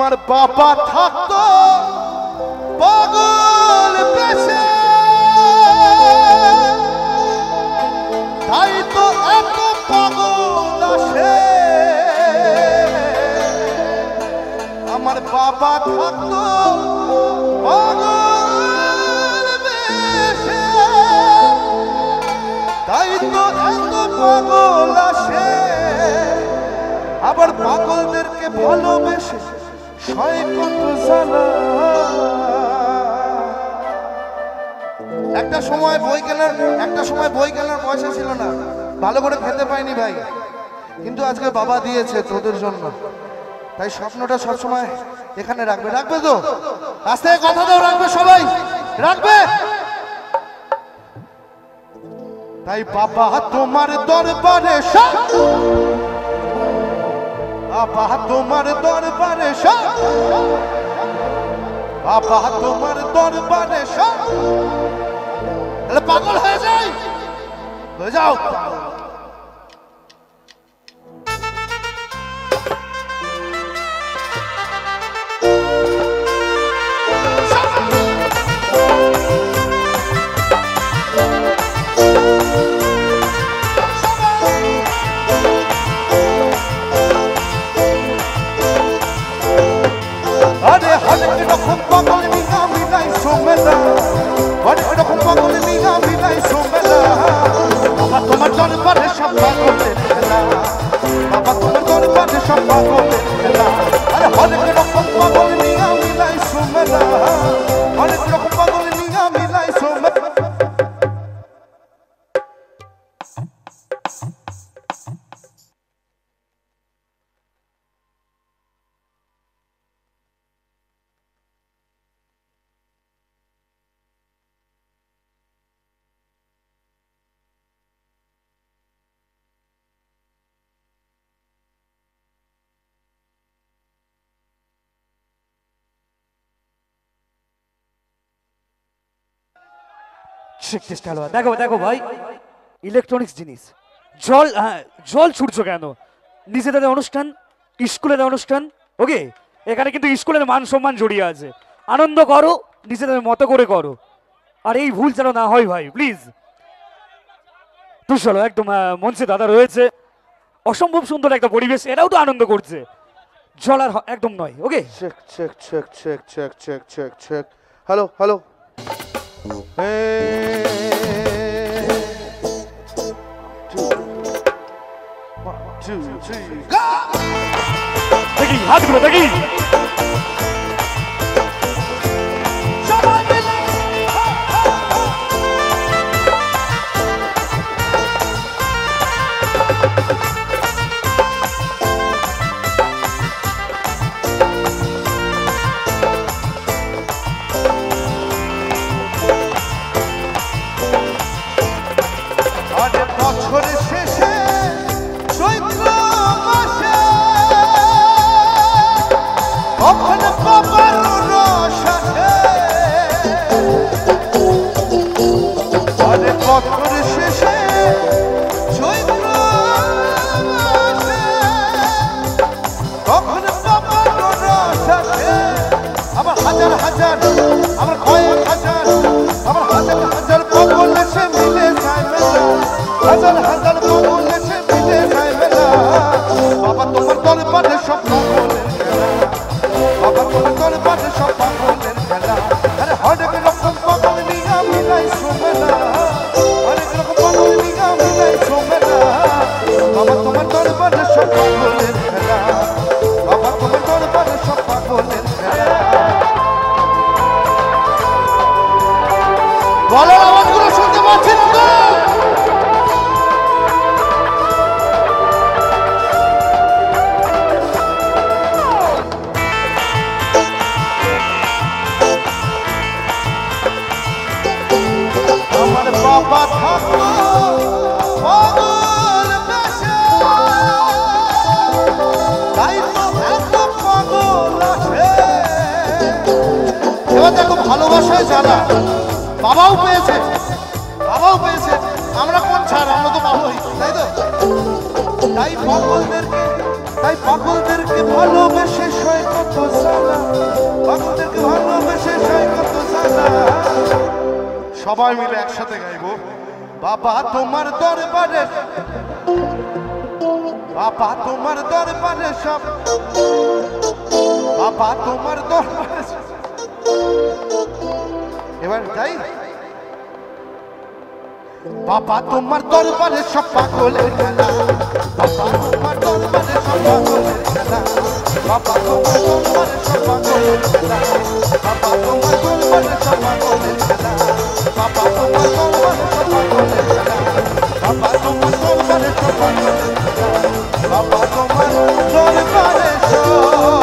আমার বাবা থাকতো পাগল বেশে, তাই তো এত পাগল আসে। আমার বাবা থাকতো পাগল বেশে, তাই তো এত পাগল আসে। আবার পাগলদেরকে ভালোবেসে সয় কত জ্বালা। একটা সময় বই কেনার পয়সা ছিল না, ভালো করে খেতে পাইনি ভাই, কিন্তু আজকে বাবা দিয়েছে তোদের জন্য, তাই স্বপ্নটা সবসময় এখানে রাখবে তো? আস্তে কথা দাও, রাখবে সবাই, রাখবে। তাই বাবা তোমার দরবারে বাবা তোমার দরবারে বাবা তোমার দরবারে পাগল হয়ে যাও। আরে হরেক রকম পাগল মিলাই সোমেলা, হরেক রকম পাগল মিলাই সোমেলা। বাবা তোমার দরবারে সব পাগলের খেলা, বাবা তোমার দরবারে সব পাগলের খেলা। আরে হরেক রকম পাগল মিলাই সোমেলা, হরেক রকম পাগল মিলাই সোমেলা। দেখো দেখো ভাই, ইলেকট্রনিক্স জিনিস, জল, হ্যাঁ জল ছুটছো কেন? নিজেদের অনুষ্ঠান, স্কুলের অনুষ্ঠান, ওকে, এখানে কিন্তু স্কুলের মান সম্মান জড়িয়ে আছে। আনন্দ করো, নিজেদের মতো করে করো, আর এই ভুল যেন না হয় ভাই, প্লিজ। তুই চলো, একদম মঞ্চে দাদা রয়েছে, অসম্ভব সুন্দর একটা পরিবেশ, এরাও তো আনন্দ করছে, জল আর একদম নয়। Okay, check check check check check check check check. Hello hello, দেখি হাতগুলো দেখি। বছরের শেষে চৈত্র মাসে কখন বাবার রস আসে। বছরের শেষে চৈত্র মাসে কখন বাবার রস আসে। আবার হাজার হাজার, আবার কয়েক হাজার, আবার হাজার হাজার পাগল এসে মিলে যায় মেলা, হাজার হাজার পাগল এসে মিলে যায় মেলা। বাবা তোমার দরবারে সব পাগলের খেলা, বাবা তোমার দরবারে সব পাগলের খেলা। আরে হরেক রকম পাগল মিলাই সোমেলা, হরেক রকম পাগল মিলাই সোমেলা। বাবা তোমার দরবারে সব পাগলের খেলা, বাবা তোমার দরবারে সব পাগলের খেলা। গলার আওয়াজগুলো শুনতে পাচ্ছেন তো? আমার বাবা থাকতো পাগল বেশে, তাই তো এত পাগল আসে। এবার দেখো ভালোবাসায় জ্বালা, বাবাও পেয়েছে, আমরা কোন ছাড়, আমরা তো পাবোই, তাই তো? তাই পাগলদেরকে তাই পাগলদেরকে ভালোবেসে সয় কত জানা, পাগলদেরকে ভালোবেসে সয় কত জানা। সবাই মিলে একসাথে গাইবো। বাবা তোমার দরবারে, বাবা তোমার দরবারে সব, বাবা তোমার দরবারে। এবার যাই। বাবা তোমার দরবারে সব পাগলের খেলা, বাবা তোমার দরবারে সব পাগলের খেলা, বাবা তোমার দরবারে সব পাগলের খেলা, বাবা তোমার দরবারে সব পাগলের খেলা, বাবা তোমার দরবারে সব পাগলের খেলা, বাবা তোমার দরবারে সব পাগলের খেলা, বাবা তোমার দরবারে সব